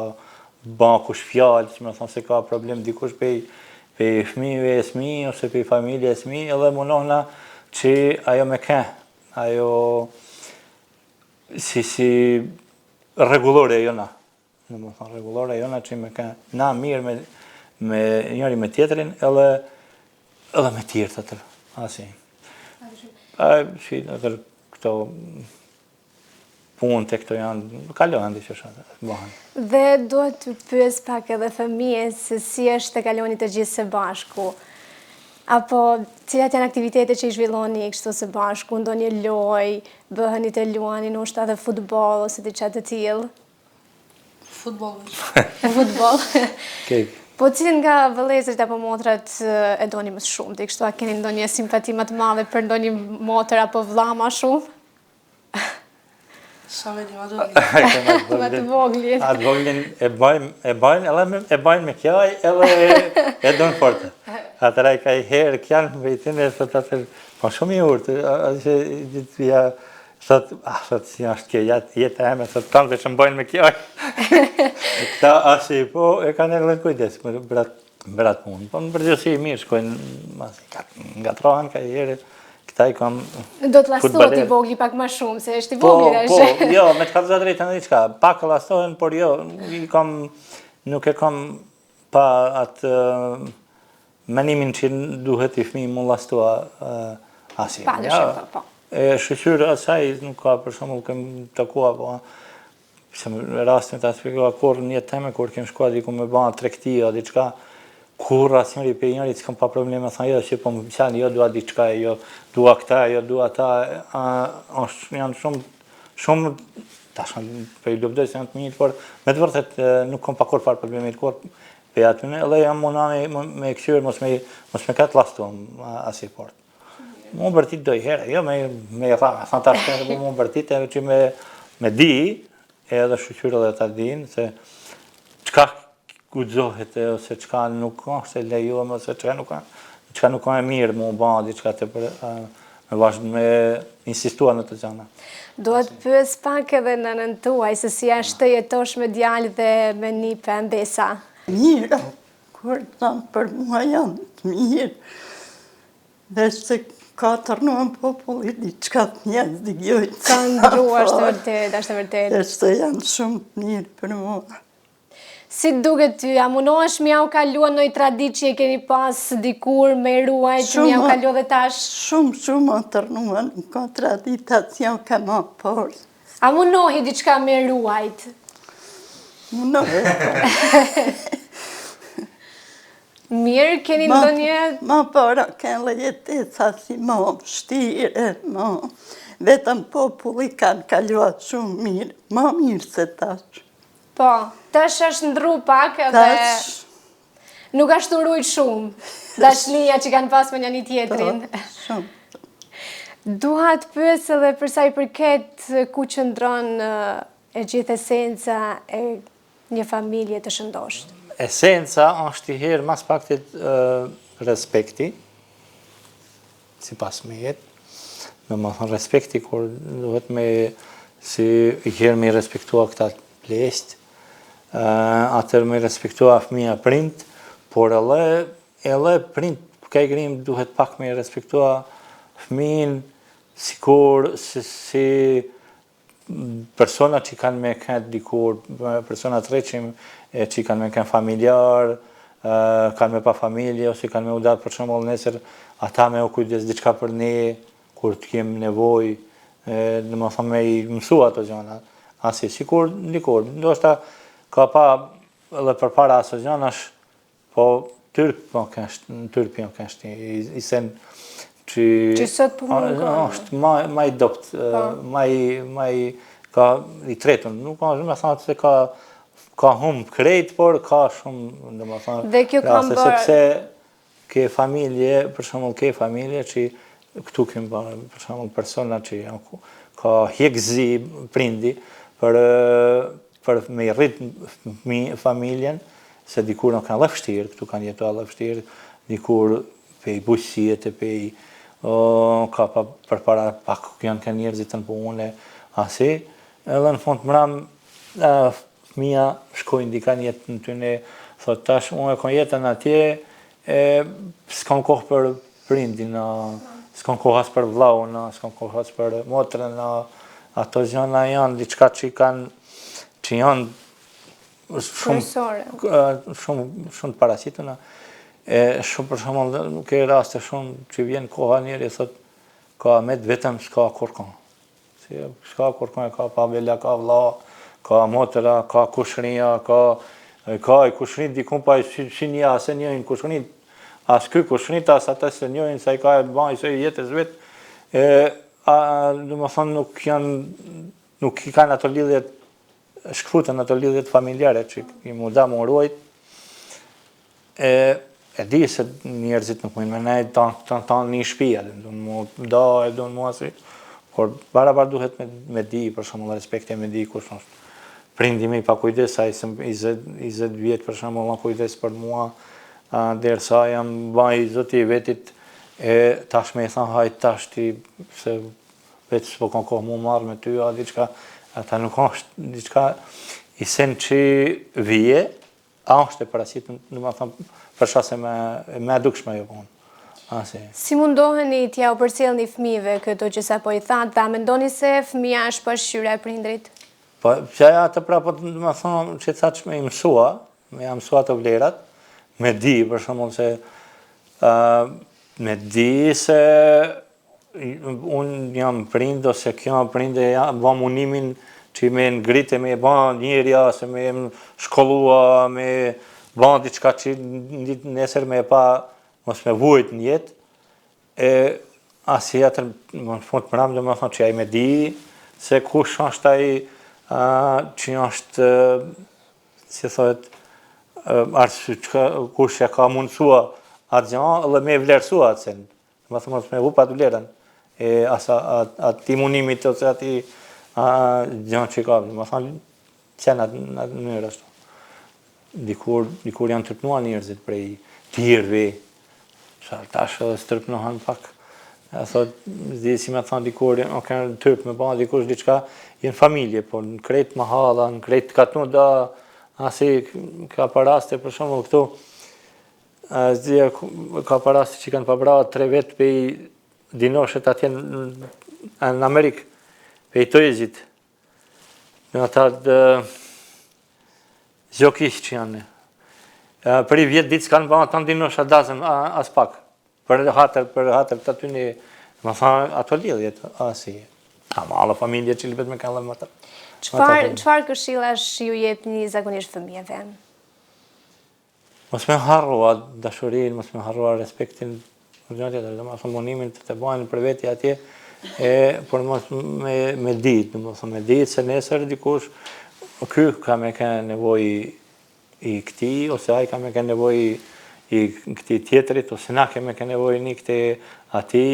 ba kush fjallë, që me thonë se ka problem dikush pej fëmijëve e smi, ose pej familje e smi, edhe mundohna që ajo me ke, ajo si regulore e jona, në më thonë regulore e jona që me ke na mirë me njëri me tjetërin, edhe me tjertë të tërë, asi. Atër këto punë të këto janë, kalohen dhe që shumë, bëhen. Dhe duhet të pyes pak edhe fëmijës se si është të kaloni të gjithë së bashku, apo cilat janë aktivitete që i zhvilloni kështu së bashku, ndonjë lojë, bëheni të luani, ndoshta edhe futboll ose diçka të tillë? Futboll. Futboll. Po cilin nga vëllezërit apo motrat e doni më shumë? Ti kështu a keni ndonjë simpati më të madhe për ndonjë motër apo vëlla më shumë? Sa me një atë Me të voglin. Atë voglin e bajnë me kjaj edhe e donë forte. Atëra i ka i herë kjanë me i tine, thot atër, po shumë i urtë, atë që ditë vija, thot, si është kjo jetë e me, thot, tamë dhe që më bajnë me kjaj. Ta asë i po, e kanë e gëllën kujdes, bërat punë. Po në përgjësi i mirë, shkojnë, nga trohen ka i herë, këta i kam futbaler. Do të lastohet i vogli pak ma shumë, se është i vogli dhe Po, jo, me të kalëzat drejta në diqka, pak lastohen, por jo, nuk e kam pa atë menimin që duhet i fëmijë mu lastua asje. Pa, dëshim, po. Shqyqyrë asaj nuk ka, për shumë kem takua, po se në rastin të aspektua kur një teme, kur kem shkua diku me ba tregtia, diçka, kur asnjëri për njëri s'kam pa probleme, thënë jo, që po më qanë, jo dua diçka, jo dua këta, jo dua ta, janë shumë, tash për i lufdoj se janë të mirë, por me të vërtet nuk kam pa kur farë probleme të kur për atyne, edhe jam munami me këqyrë, mos me katë lastuam asaj port. Mu bërtit doj herë, jo me rama, thënë tash të mu bërtit, e që me di, edhe shqyqyrë dhe ta din, se qka guxohet ose qka nuk është e lejuam, ose qka nuk ka e mirë mu ba, diçka të me insistua në të gjana. Do të pyes pak edhe në nënën tuaj, se si është të jetosh me djalë dhe me një pëmbesa. Mira, kur tanë për mua janë të mirë, dhe se ka tërnuan populli, diçka të njësë digjojnë. Ka ndruar, është vërtet. Dhe se janë shumë të mirë për mua. Si duket ty, a munohesh me ja u kalua në i tradit që e keni pas dikur me ruaj, që me ja u kalua dhe tash? Shumë a tërnuan, ka traditat që janë ka ma por. A munohi diçka me ruajt? Munohe. Mirë, keni ndonjë? Ma para kënë lejetesa si ma vështire, vetëm populli kanë kaluat shumë mirë, ma mirë se tash. Po, tash është ndru pak edhe nuk ashtu rujt shumë, dashnia që kanë pas me një tjetrin. Shumë. Dua të pyes edhe përsa i përket ku qëndron e gjithë esenca e një familje të shëndosht. Esenca është i herë mas paktit respekti, si pas me jetë, në më thënë respekti, kur duhet me, si i herë me respektua këta plesht, atër me respektua fëmija prind, por edhe prind ka i grim duhet pak me respektua fëmin, si persona që kanë me kënë dikur, persona të reqim, që kanë me kënë familjar, kanë me pa familje, ose kanë me udat për shumë nesër, ata me u kujdes diçka për ne, kur të kemë nevoj, në më thëmë me i mësu ato gjana, asi, sikur dikur, ndoshta ka pa edhe për para aso gjanash, po tërpë janë kështë, i sen që sot për më në është ma i dopt, ma i tretun, nuk është me thanë se ka hum krejt, por ka shumë, dhe më thanë, sepse ke familje, për shumë ke familje që këtu kemë për shumë persona që ka hjekëzi prindi për me i rritë familjen, se dikur nuk kanë dhe fështirë, këtu kanë jetu edhe fështirë, dikur pe i bujësijet e pe i ka për para pak janë ka njerëzit të në punë, asi, edhe në fund mëram fëmija shkojnë dika jetë në tyne, thot tash, unë e kon jetën atje, s'kam kohë për prindin, s'kam kohë as për vlaun, s'kam kohë as për motrën, ato gjana janë diçka që janë shumë të parasituna, shumë për shumë nuk e raste shumë që vjen koha njeri, thot, ka med vetëm s'ka kurkon. S'ka kurkon, ka pabella, ka vlla, ka motra, ka kushrinja, ka i kushrin dikun pa si një asë njëjnë kushrin, as ky kushrin, as ata se njëjnë, sa i ka e banj, se i jetës vetë, dhe më thonë nuk i kanë ato lidhjet, shkrutën ato lidhjet familjare që i mu da mu ruajt, e di se njerëzit nuk mujnë me nejt të një shpia, dhe mu da e do në mua si, por barabar duhet me di, për shumë respekte me di kush është prindimi pa kujdes, a i 20 vjetë për shumë më kujdes për mua, derisa jam baj zoti i vetit, tash me i thanë hajt tash ti, se vetë s'po kanë kohë mu marrë me ty, a diçka, ata nuk është diçka i sen që vije, a është e parasitë, në më thëmë, përsha se me dukshme jo punë. Si mundoheni t'ja u përcjell një fëmijëve këto që sa po i thatë, ta mendoni se fëmija është përshqyra e prindrit? Po, që aja të prapo, në më thëmë, që të që me i mësua, me ja mësua të vlerat, me di, për shumë se, me di se unë jam prind, ose kjo prinde, ba munimin që me ngritë, me ban njerja, se me shkollua, me ban diçka që nesër me pa, mos me vujt në jetë, asi atër, në fund të mëram, dhe më thonë që ai me di, se kush është ai që është, si thotë, kush e ka mundësua atë gjanë, dhe me vlerësua atë sen. Më thonë, mos me vu pa të vlerën, ati munimit ose ati gjanë që ka. Më thonë, qenë atë mënyrë ashtu. Dikur janë tërpnua njerëzit prej tjerëve, tash edhe stërpnohen pak. E thot, si me thonë dikur, o kanë tërp me ba, dikush diçka, jenë familje, po në krejt mahalla, në krejt katnu da, asi ka paraste për shumë këtu, ka paraste që kanë pabra 3 vetë pe i dinoshet atje në Amerikë, pe i tojëzit, në ata zjokisht që janë. Për i vjetë ditë s'kanë ba, ta në dinosha dazën as pak. Për hatër të aty një, më thanë, ato lidhjet, asi. Ma alla familje që lipet me kanë dhe më të. Çfarë këshillash ju jepni zakonisht fëmijëve? Mos me harrua dashurin, mos me harrua respektin, dhe më thonë monimin të bajnë për veti atje, por mos me ditë, me ditë se nesër dikush, ky ka me ka nevoj i këti, ose ai ka me ka nevoj i këti tjetërit, ose na keme ka nevoj një këti ati,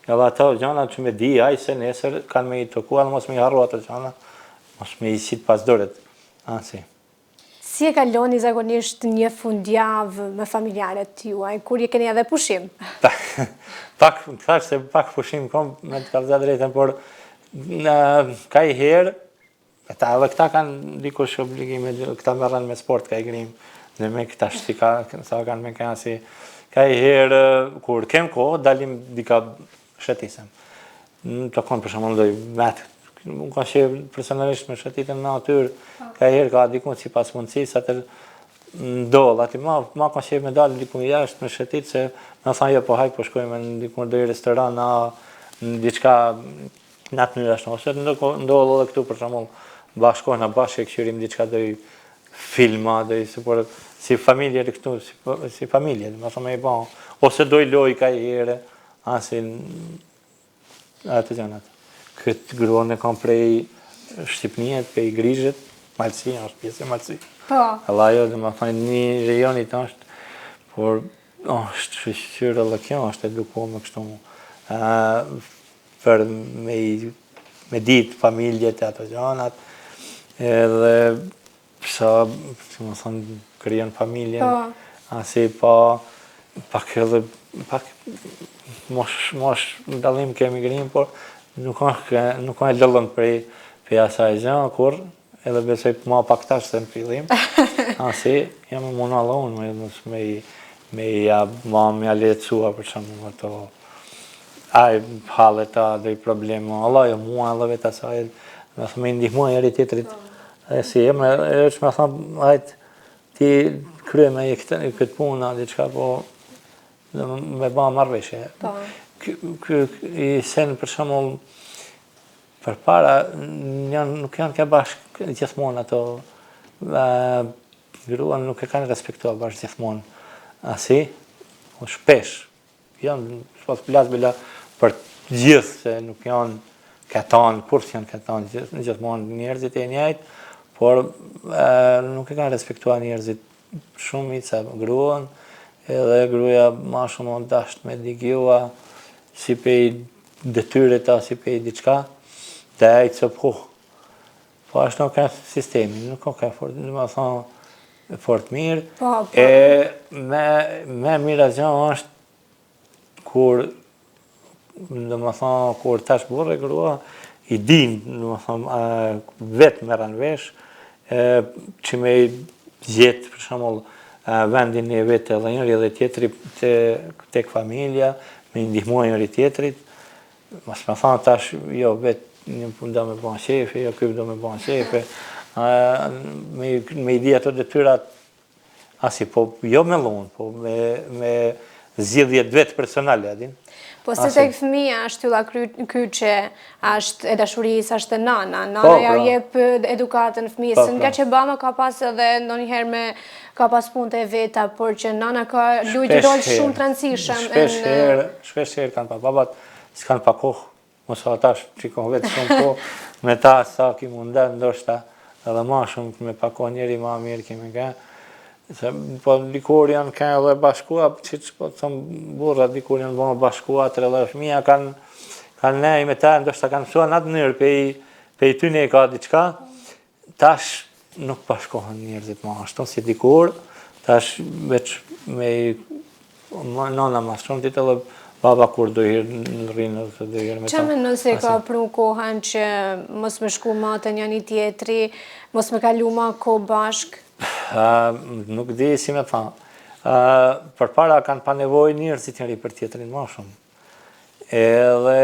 edhe ato gjana që me di, aj se nesër kanë me i toku, edhe mos me i harru ato gjana, mos me i sit pas doret. Ansi. Si e kaloni zakonisht një fundjavë me familjarët juaj, kur je keni edhe pushim? Pak pushim kom, me të kalëzat drejten, por ka i herë, edhe këta kanë dikush obligime, këta merren me sport, ka i grim, dhe me këta shtika, sa kanë me kanë si, ka i herë, kur kem kohë, dalim dika shetisem. Të konë për shumë ndoj vetë, unë ka shqe personalisht me shetitën në natyrë, ka i herë ka dikun si pas mundësis, atër ndollë, ati ma ka shqe me dalë dikun jashtë me shetitë, se me thanë jo po hajtë po shkojme në dikun dojë restoran, në diçka në atë njërë ashtë, ose ndollë edhe këtu për shumë bashkojnë, bashkë e këshyrim diçka dojë filma, dojë si familje dhe këtu, si familje, më thëmë e ban, ose doj loj ka i here, asin, atë gjanat. Këtë gruan e kam prej Shqipnijet, prej Grizhet, Malësi, është pjesë e Malësi. Po. Alla jo, dhe më thëmë një rejonit është, por është shqyrë dhe kjo është edukuar me kështu mu. Për me ditë familjet e ato gjanat, edhe sa, që më thënë, kryon familjen, asi pak edhe, pak mosh dalim kemi grim, por nuk ka e lëllën për asaj gjënë, kur edhe besoj ma pak tash se në fillim, asi jam e muna unë, me ja letësua për shumë më të aj halet ta dhe i probleme, Allah jo mua edhe vetë asaj, me thëmë i ndihmua njëri tjetërit, e si jem, e që me thëmë, ajtë ti krye me këtë puna, diçka po me ba marrveshje. I sen për shembull për para nuk janë ke bashkë gjithmonë ato gruan nuk e kanë respektuar bashkë gjithmonë. Asi, shpesh. Janë pas flas bila për gjithë se nuk janë këtan, kurse janë këtan gjithmonë njerëzit e njëjtë, por nuk e kanë respektuar njerëzit shumë i ca gruan, edhe gruaja ma shumë dasht me digjua, si pej detyre ta, si pej diçka, dhe e i të puh. Po ashtë nuk ka sistemi, nuk ka fort mirë. Me mira gjë është kur, dhe më thonë, kur tash burre grua, i din, dhe më thonë, vetë me ranë vesh, që me gjetë, për shembull, vendin e vetë edhe njëri edhe tjetëri tek familja, me ndihmua njëri tjetërit, mas me thonë tash, jo, vetë një pun do me ban shefe, jo, këpë do me ban shefe, me i di ato detyrat, asi, po, jo me lunë, po me zgjidhjet vetë personale, a din? Po se tek fëmija është tylla kyçe, është e dashurisë, është e nana. Nana ja jep edukatën fëmijës. Nga që bama ka pas edhe ndonjëherë ka pas punët e veta, por që nana ka luajtur rol shumë të rëndësishëm. Shpesh herë kanë pa babat, s'kan pa kohë, mos atash çikon vetë shumë kohë, me ta sa ki munden, ndoshta edhe ma shumë me pa kohë njeri ma mirë kemi ka. Po dikur janë ka edhe bashkua, që po të thëmë burra, dikur janë bëma bashkua, të edhe fëmija kanë nej me ta, ndoshta kanë mësua në atë njërë, pe i ty ne ka diqka, tash nuk bashkohen njerëzit ma ashtu, si dikur, tash veç me nana ma shumë, ti të edhe baba kur do hirë në rinë, do hirë me ta. Qa me nëse ka pru kohen që mos me shku matën janë i tjetri, mos me kalu ma ko bashk? Nuk di si me tha. Për para kanë pa nevoj njerëzit njëri për tjetërin ma shumë. Edhe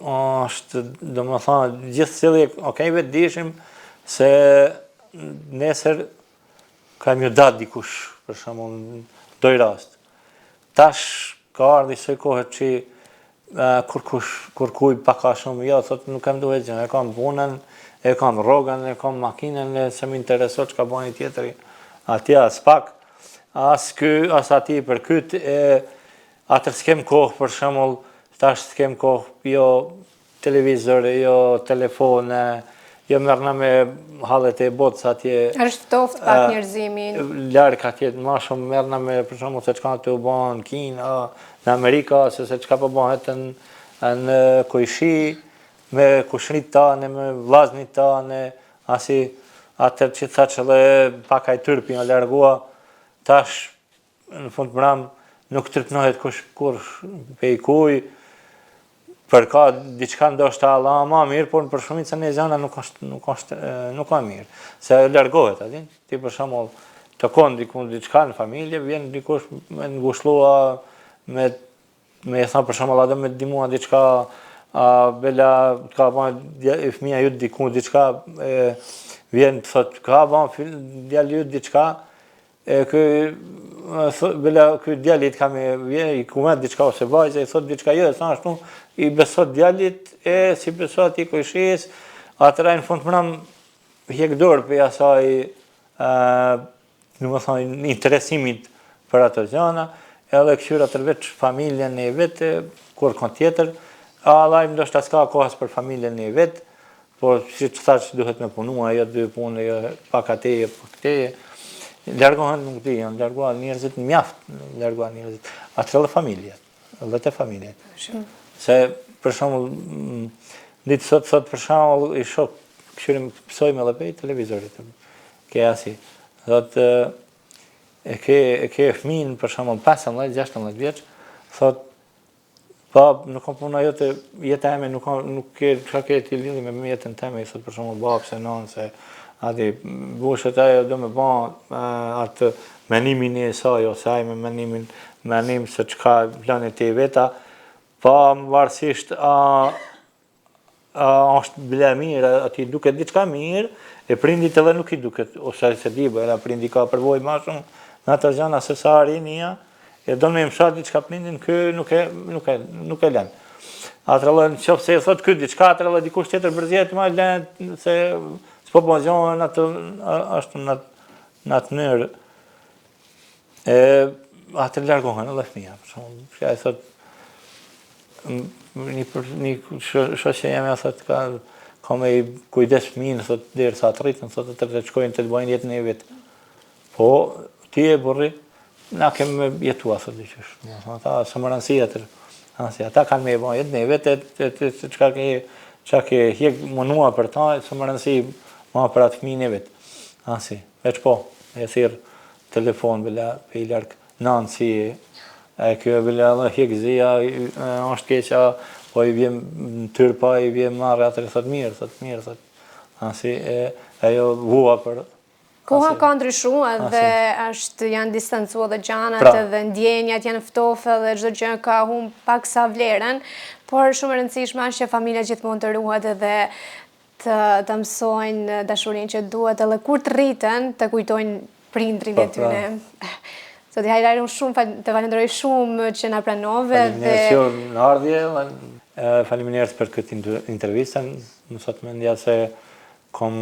është, do më tha, gjithë cili, okej, vetë dishim se nesër kam ju datë dikush, për shembull, doj rast. Tash ka ardhi se kohet që kur kuj paka shumë, jo, thot nuk kam duhet gjë, e kam punën, e kam rrogën, e kam makinën, se më intereso që ka bani tjetëri. Atja s'pak, as ati për kyt, atër s'kem kohë, për shembull, tash s'kem kohë, jo televizor, jo telefone, jo mërna me hallet e botës atje. Është toft pak njerëzimin. Lark atje, ma shumë mërna me, për shembull, se qka të u banë në Kinë, në Amerika, se qka po banë në Kojshi, me kushrit tane, me vlaznit tane, asi atër që tha që dhe paka i tërpi në largua, tash, në fund mram, nuk tërpnohet kur pe i kuj, për ka diçka ndoshta Allah ma mirë, por për shumicën e zana nuk ka mirë, se largohet, adin, ti për shembull të konë dikun diçka në familje, vjen dikush me ngushlua, me e tha për shembull edhe me dimua diçka, bela ka banë fëmija ju dikun diçka, vjen të thot, ka banë djali ju diçka, bela këtë djalit ka me vjen, i kumet diçka ose vajza, i thot diçka jo, e sa ashtu, i besot djalit, si besot i kojshes, atëra në fund mëram hjek dorë për asaj, në më thonë, interesimit për ato zjana, edhe këshyra tërveç familjen e vetë, kur kon tjetër, Allah im ndoshta s'ka kohës për familjen e vetë, por që të thash duhet me punua, jo dy punë, jo pak ateje, pak këteje, largohen nuk di, janë largohen njerëzit mjaft, largohen njerëzit, atër edhe familjet, edhe të familjet. Se, për shembull, ditë sot për shembull, i shok, këshyrim pësojme edhe pej televizorit, ke asi, thot, e ke fëmin, për shembull, 15-16 vjeç, thot, pa, nuk kam puna jote, jeta eme nuk ka ti lidhi me jetën teme, i thot për shembull babë se nanë, se ati bushet ajo do me ba atë menimin e saj, ose aj me menim se qka planet e veta, pa më varsisht është bile mirë, ati duket diçka mirë, e prindit edhe nuk i duket, ose se di, bërë prindi ka përvoj ma shumë, në atë gjana se sa rinia, e do me mësat diçka prindin, kë nuk e len. Atërëllë në qofë se e thot këtë diçka, atërëllë dikush tjetër bërzjet, ma len, se s'po bëzionë ashtu në atë nërë. Atër largohen edhe fëmija, që e thot, një shoshe jemi, thot, ka me i kujdes fëmijin, thot, dherë sa të rritën, thot, të shkojnë të të bajnë jetën e vetë. Po, ti e burri, na kemë jetua, thot, diqysh. Ata së më rëndësia tërë. Ata kanë me i bajnë jetën e vetë, që ke hjek mënua për ta, së më rëndësi ma për atë fëmijin e vetë. Asi, veç po, e thirë telefon, bela, pe i larkë nanë si kjo e bela dhe hjek zia, është keqa, po i vjem në tyrpa, i vjem marrë, atër e thot mirë, Asi, ajo vua për... Koha ka ndryshu edhe janë distancua dhe gjanat edhe ndjenjat janë ftofe dhe çdo gjë ka humbë pak sa vlerën, por shumë e rëndësishme është që familja gjithmonë të ruhet edhe të mësojnë dashurinë që duhet edhe kur të rriten të kujtojnë prindrin e tyre. Zoti Hajrari, unë shumë të falenderoj shumë që na pranove. Faleminderit që në ardhje, faleminderit për këtë intervistën. Më sot mendja se kom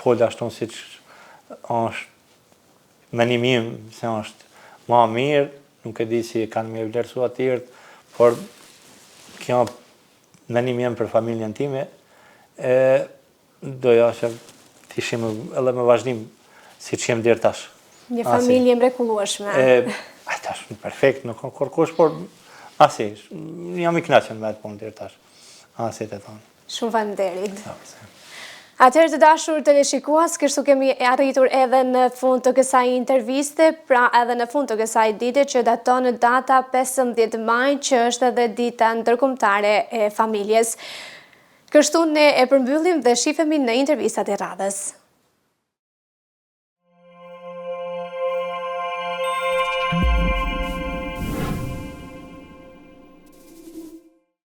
folë ashtu si që është menim im se është ma mirë, nuk e di si kanë me vlerësu atyrët, por kjo menim jem për familjen time, doja që të ishim edhe me vazhdim si që jem dherë tash. Një familje mrekullueshme. Tash, perfekt, nuk kam kërkush, por asi, jam i knaqen me atë punë dherë tash. Asi të thonë. Shumë faleminderit. Atëherë të dashur teleshikues, kështu kemi arritur edhe në fund të kësaj interviste, pra edhe në fund të kësaj dite që daton data 15 maj, që është edhe dita ndërkombëtare e familjes. Kështu ne e përmbyllim dhe shifemi në intervistat e radhës.